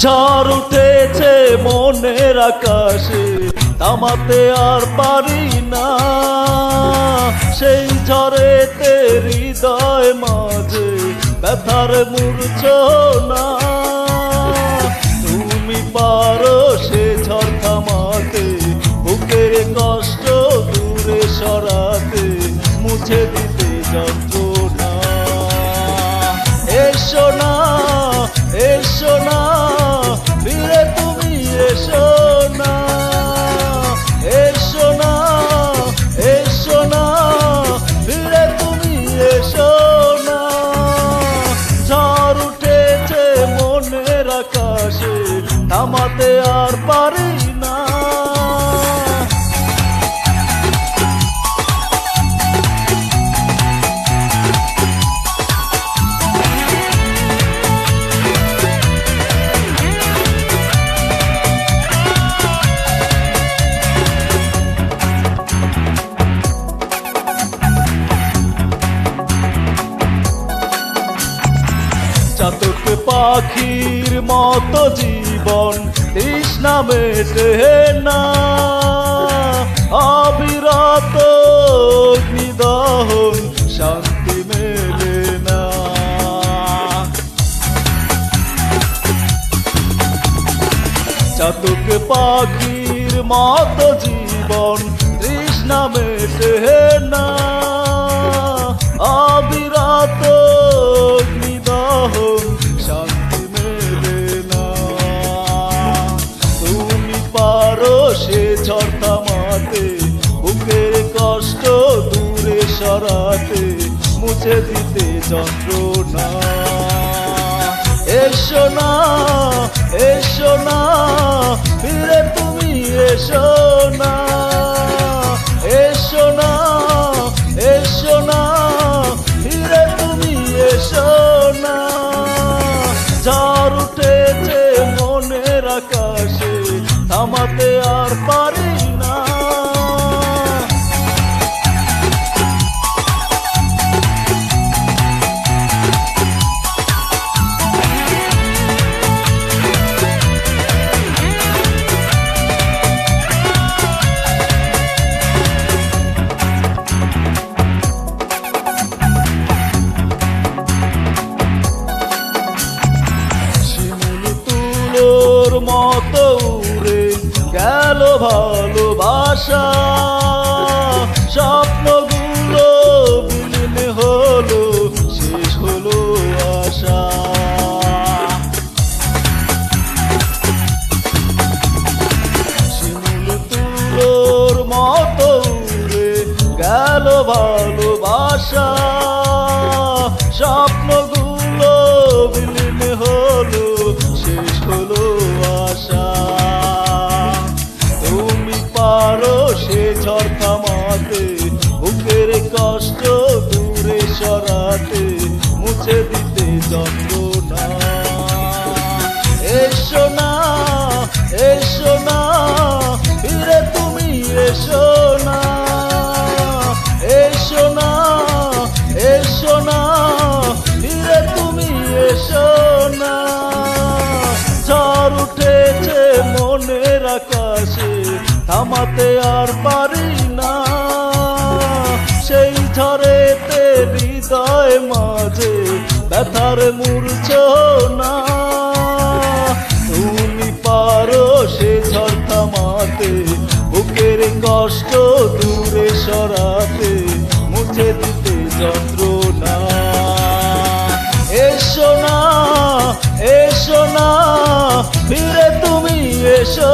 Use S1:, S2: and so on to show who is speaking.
S1: ঝড় উঠেছে মনের আকাশে, থামাতে আর পারি না। সেই ঝড়েতে হৃদয় মাঝে ব্যথার মূর্ছনা। তুমি পারো সে ঝড় থামাতে, বুকের কষ্ট দূরে সরাতে, মুছে দিতে যন্ত্রণা। এসো না, এসো না, ফিরে তুমি এসো না। এসো না, এসো না, ফিরে তুমি এসো না। ঝড় উঠেছে মনের আকাশে, থামাতে আর পারি না। চাতক পাখির মতো জীবন তৃষ্ণা মেটে না। অবিরত অগ্নিদহন শান্তি মেলে না। চাতক পাখির মতো জীবন তৃষ্ণা মেটে না। অবিরত শান্তি মেলে না। তুমি পারো সে ঝড় থামাতে, বুকের কষ্ট দূরে সরাতে, মুছে দিতে যন্ত্রণা। এসো না, এসো না, ফিরে তুমি এসো না। এসো না, এসো না, ফিরে তুমি এসো না। ঝড় উঠেছে মনের আকাশে, থামাতে আর পারি না। মতো উড়ে গেল ভালোবাসা, স্বপ্নগুলো বিলীন হলো, শেষ হলো আশা। শিমুল তুলোর মতো উড়ে গেল ভালোবাসা, স্বপ্নগুলো বিলীন হলো, শেষ হলো আশা। তুমি পারো সে ঝড় থামাতে, বুকের কষ্ট দূরে সরাতে, মুছে দিতে যন্ত্রণা। এসো না, এসো না, ফিরে তুমি এসো না। এসো না, এসো না, ফিরে তুমি এসো না। ঝড় উঠেছে মনের আকাশে, থামাতে আর পারি না। সেই ঝড়েতে হৃদয় মাঝে ব্যথার মূর্ছনা। তুমি পারো সে ঝড় থামাতে, বুকের কষ্ট দূরে সরাতে, মুছে দিতে যন্ত্রণা। এসো না, এসো না, ফিরে তুমি এসো